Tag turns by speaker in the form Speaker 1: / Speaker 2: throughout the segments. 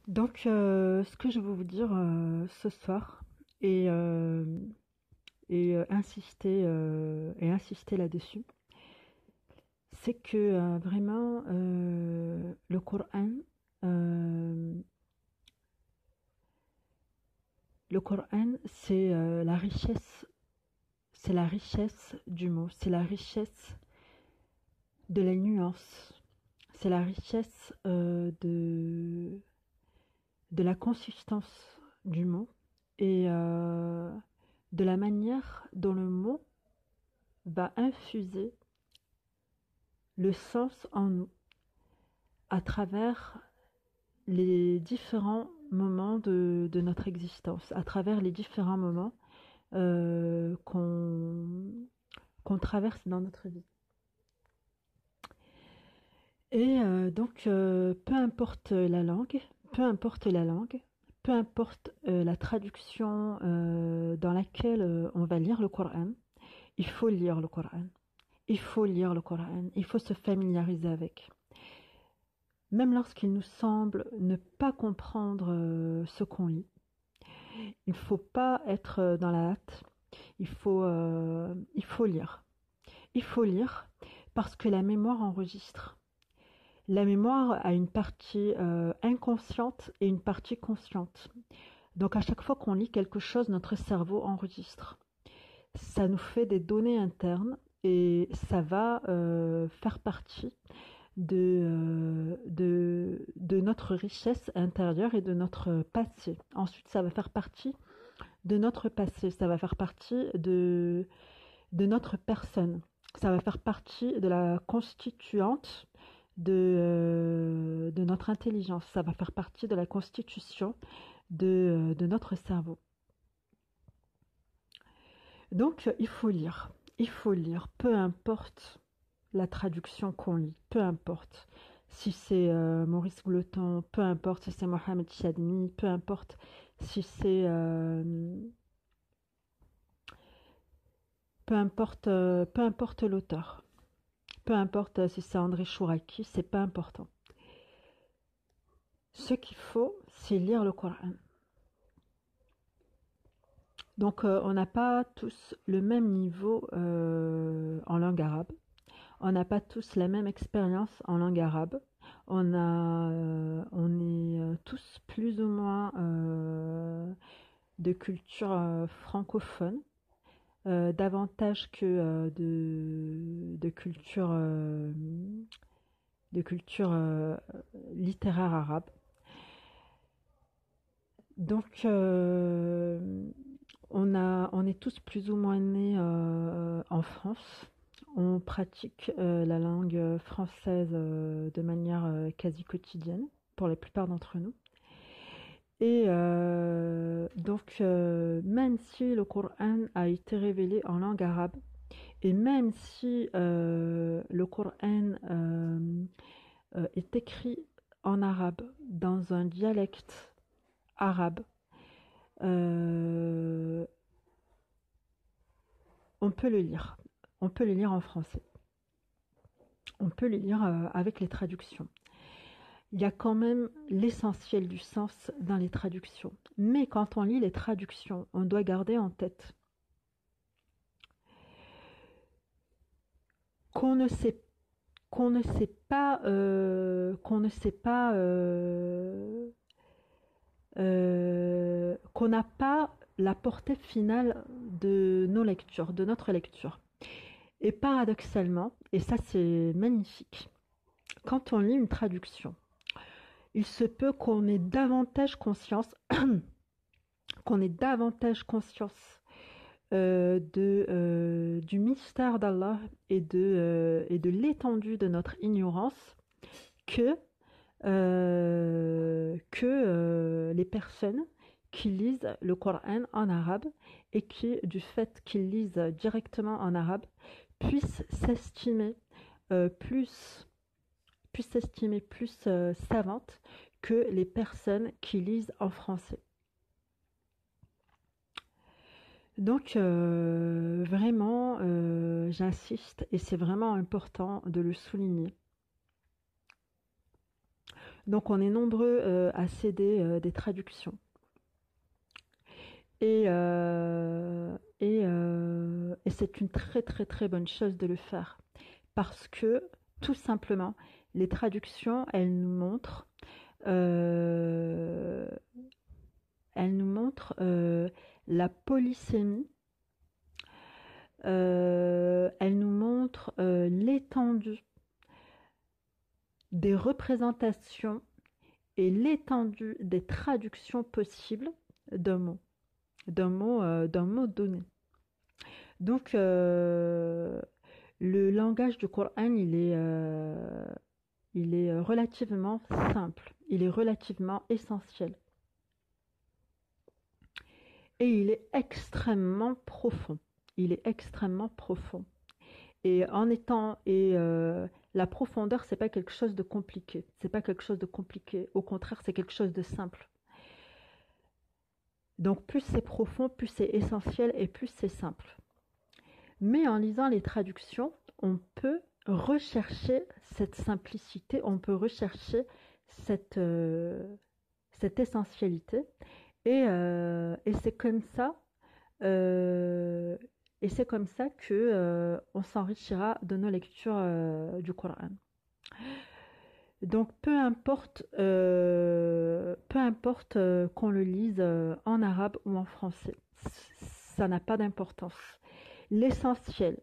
Speaker 1: Donc, ce que je veux vous dire ce soir et, insister là-dessus, c'est que vraiment euh, le Coran, c'est la richesse du mot, c'est la richesse de la nuance, c'est la richesse de la consistance du mot et de la manière dont le mot va infuser le sens en nous à travers les différents moments de notre existence, à travers les différents moments qu'on traverse dans notre vie. Et donc, peu importe la langue, peu importe la traduction dans laquelle on va lire le Coran, il faut lire le Coran. Il faut lire le Coran, il faut se familiariser avec. Même lorsqu'il nous semble ne pas comprendre ce qu'on lit, il ne faut pas être dans la hâte, il faut lire. Il faut lire parce que la mémoire enregistre. La mémoire a une partie inconsciente et une partie consciente. Donc à chaque fois qu'on lit quelque chose, notre cerveau enregistre. Ça nous fait des données internes et ça va faire partie de notre richesse intérieure et de notre passé. Ensuite, ça va faire partie de notre passé, ça va faire partie de notre personne, ça va faire partie de la constituante de notre intelligence, ça va faire partie de la constitution de notre cerveau. Donc, il faut lire, peu importe la traduction qu'on lit, peu importe si c'est Maurice Gloton, peu importe si c'est Mohamed Chadmi, peu importe l'auteur, peu importe si c'est André Chouraki, c'est pas important. Ce qu'il faut, c'est lire le Coran. Donc, on n'a pas tous le même niveau en langue arabe. On n'a pas tous la même expérience en langue arabe. On est tous plus ou moins de culture francophone, davantage que de culture littéraire arabe. Donc, on est tous plus ou moins nés en France. On pratique la langue française de manière quasi quotidienne pour la plupart d'entre nous. Et donc, même si le Coran a été révélé en langue arabe, et même si le Coran est écrit en arabe dans un dialecte arabe, euh, on peut le lire. On peut le lire en français. On peut le lire avec les traductions. Il y a quand même l'essentiel du sens dans les traductions. Mais quand on lit les traductions, on doit garder en tête qu'on ne sait qu'on ne sait pas qu'on n'a pas la portée finale de nos lectures, de notre lecture. Et paradoxalement, et ça c'est magnifique, quand on lit une traduction, il se peut qu'on ait davantage conscience, qu'on ait davantage conscience du mystère d'Allah et de l'étendue de notre ignorance que les personnes qui lisent le Coran en arabe et qui, du fait qu'ils lisent directement en arabe, puissent s'estimer plus savantes que les personnes qui lisent en français. Donc vraiment, j'insiste et c'est vraiment important de le souligner. Donc on est nombreux à céder des traductions. Et c'est une très très très bonne chose de le faire. Parce que, tout simplement, les traductions, euh, elles nous montrent la polysémie, elles nous montrent l'étendue des représentations et l'étendue des traductions possibles d'un mot, d'un mot donné. Donc, le langage du Coran, il est relativement simple, il est relativement essentiel. Et il est extrêmement profond. Il est extrêmement profond. La profondeur, c'est pas quelque chose de compliqué. C'est pas quelque chose de compliqué. Au contraire, c'est quelque chose de simple. Donc plus c'est profond, plus c'est essentiel et plus c'est simple. Mais en lisant les traductions, on peut rechercher cette simplicité, on peut rechercher cette essentialité. Et c'est comme ça, que on s'enrichira de nos lectures du Coran. Donc peu importe qu'on le lise en arabe ou en français, ça n'a pas d'importance. L'essentiel,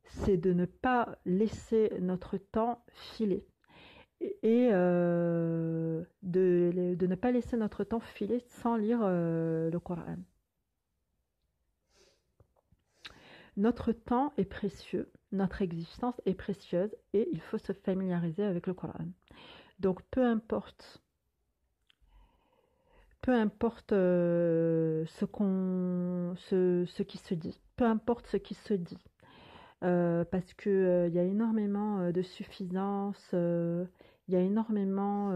Speaker 1: c'est de ne pas laisser notre temps filer et de ne pas laisser notre temps filer sans lire le Coran. Notre temps est précieux, notre existence est précieuse et il faut se familiariser avec le Coran. Donc peu importe ce qui se dit, peu importe ce qui se dit, parce que il y a énormément de suffisance, il y a énormément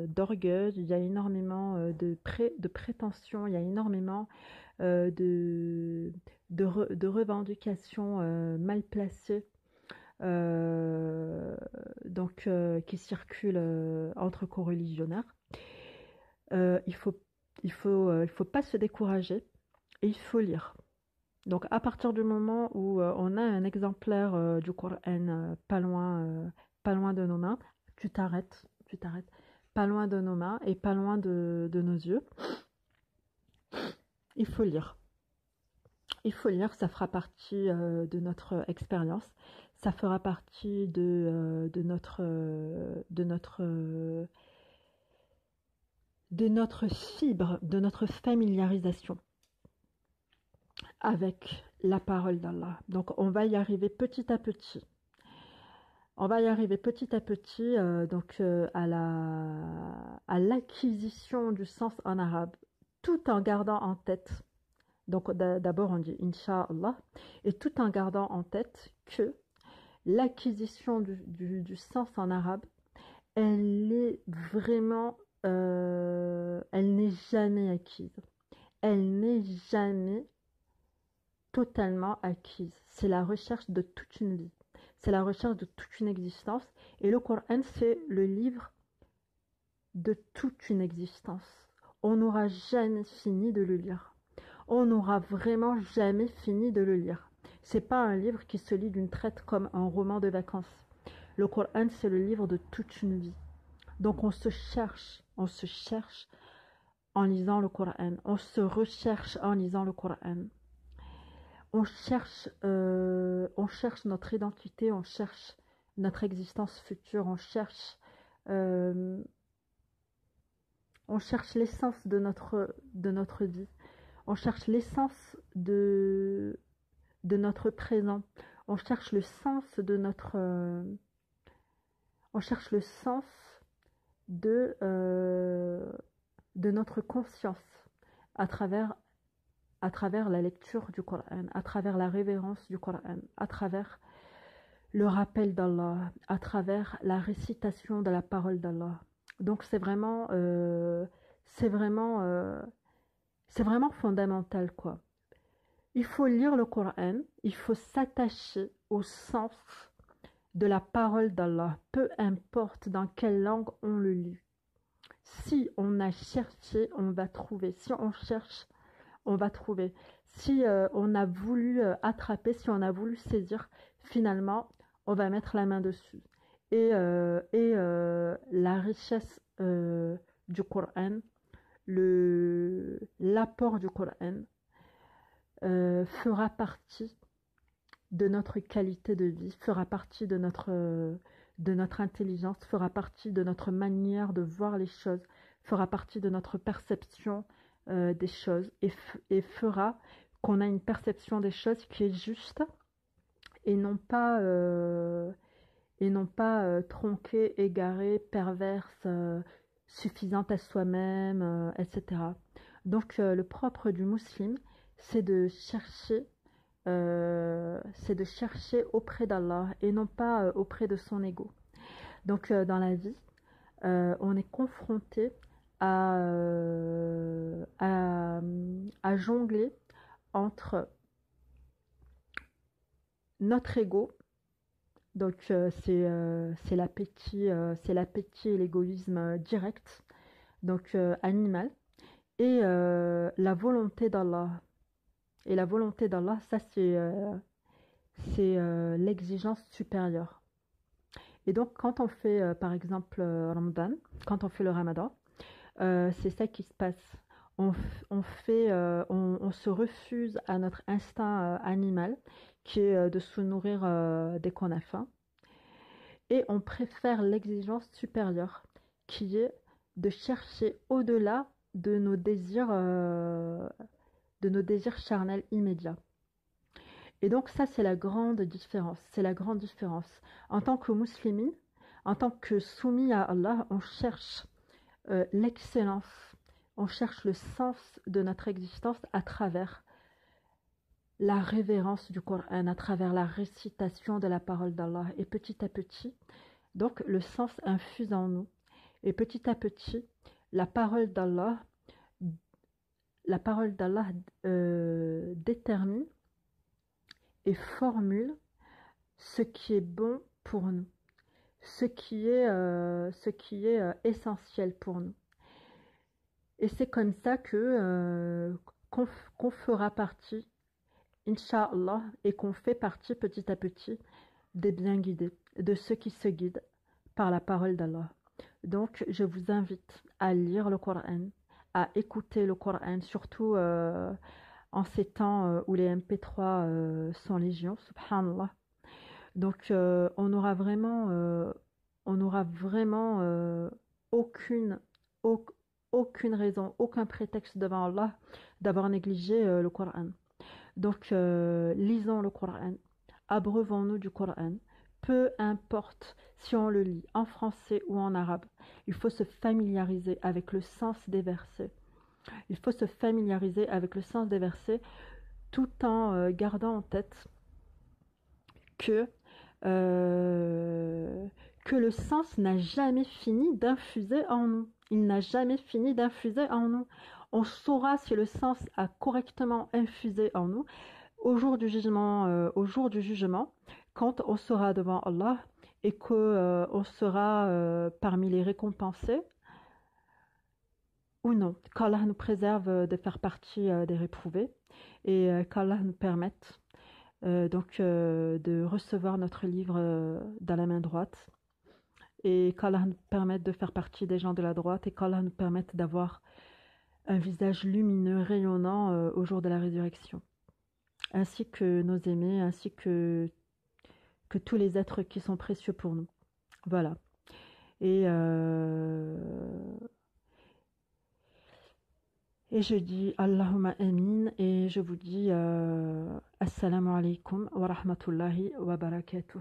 Speaker 1: d'orgueil, il y a énormément de prétention, il y a énormément de revendications mal placées, qui circulent entre coreligionnaires. Il faut pas se décourager et il faut lire. Donc à partir du moment où on a un exemplaire du Coran pas loin de nos mains, tu t'arrêtes, pas loin de nos mains et pas loin de nos yeux. Il faut lire. Il faut lire, ça fera partie de notre expérience, ça fera partie de notre fibre, de notre familiarisation avec la parole d'Allah. Donc on va y arriver petit à petit. On va y arriver petit à petit à l'acquisition du sens en arabe, tout en gardant en tête. Donc d'abord on dit Inch'Allah, et tout en gardant en tête que l'acquisition du sens en arabe, elle est vraiment, elle n'est jamais acquise. Elle n'est jamais totalement acquise. C'est la recherche de toute une vie. C'est la recherche de toute une existence. Et le Coran, c'est le livre de toute une existence. On n'aura jamais fini de le lire. On n'aura vraiment jamais fini de le lire. C'est pas un livre qui se lit d'une traite comme un roman de vacances. Le Coran, c'est le livre de toute une vie. Donc on se cherche en lisant le Coran. On se recherche en lisant le Coran. On cherche notre identité, on cherche notre existence future, on cherche l'essence de notre vie, on cherche l'essence de notre présent, on cherche le sens de notre notre conscience à travers la lecture du Coran, à travers la révérence du Coran, à travers le rappel d'Allah, à travers la récitation de la parole d'Allah. Donc c'est vraiment fondamental, quoi. Il faut lire le Coran, il faut s'attacher au sens de la parole d'Allah, peu importe dans quelle langue on le lit. Si on a cherché, on va trouver. Si on cherche, on va trouver. Si on a voulu attraper, si on a voulu saisir, finalement, on va mettre la main dessus. La richesse du Coran, l'apport du Coran fera partie de notre qualité de vie, fera partie de notre intelligence, fera partie de notre manière de voir les choses, fera partie de notre perception des choses et fera qu'on a une perception des choses qui est juste et non pas tronquée, égarée, perverse, suffisante à soi-même, etc. Donc le propre du musulman, c'est de chercher auprès d'Allah et non pas auprès de son ego. Donc dans la vie, on est confronté à jongler entre notre ego, donc c'est l'appétit et l'égoïsme direct, donc animal, et la volonté d'Allah. Et la volonté d'Allah, ça c'est l'exigence supérieure. Et donc quand on fait par exemple Ramadan, quand on fait le Ramadan, c'est ça qui se passe. On se refuse à notre instinct animal, qui est de se nourrir dès qu'on a faim, et on préfère l'exigence supérieure, qui est de chercher au-delà de nos désirs charnels immédiats. Et donc ça, c'est la grande différence. C'est la grande différence. En tant que musulmane, en tant que soumis à Allah, on cherche l'excellence, on cherche le sens de notre existence à travers la révérence du Coran, à travers la récitation de la parole d'Allah. Et petit à petit, donc le sens infuse en nous. Et petit à petit, la parole d'Allah détermine et formule ce qui est bon pour nous, ce qui est essentiel pour nous. Et c'est comme ça qu'on fera partie, Inch'Allah, et qu'on fait partie petit à petit des bien guidés, de ceux qui se guident par la parole d'Allah. Donc, je vous invite à lire le Coran, à écouter le Coran, surtout en ces temps où les MP3 sont légion, subhanallah. Donc, on n'aura vraiment aucune raison, aucun prétexte devant Allah d'avoir négligé le Coran. Donc, lisons le Coran, abreuvons-nous du Coran, peu importe si on le lit en français ou en arabe. Il faut se familiariser avec le sens des versets. Il faut se familiariser avec le sens des versets tout en gardant en tête que le sens n'a jamais fini d'infuser en nous. Il n'a jamais fini d'infuser en nous. On saura si le sens a correctement infusé en nous au jour du jugement, quand on sera devant Allah et qu'on sera parmi les récompensés ou non. Qu'Allah nous préserve de faire partie des réprouvés et qu'Allah nous permette de recevoir notre livre dans la main droite et qu'Allah nous permette de faire partie des gens de la droite et qu'Allah nous permette d'avoir un visage lumineux, rayonnant au jour de la résurrection, ainsi que nos aimés, ainsi que tous les êtres qui sont précieux pour nous. Voilà. Et je dis Allahumma amin et je vous dis Assalamu alaikum wa rahmatullahi wa barakatuh.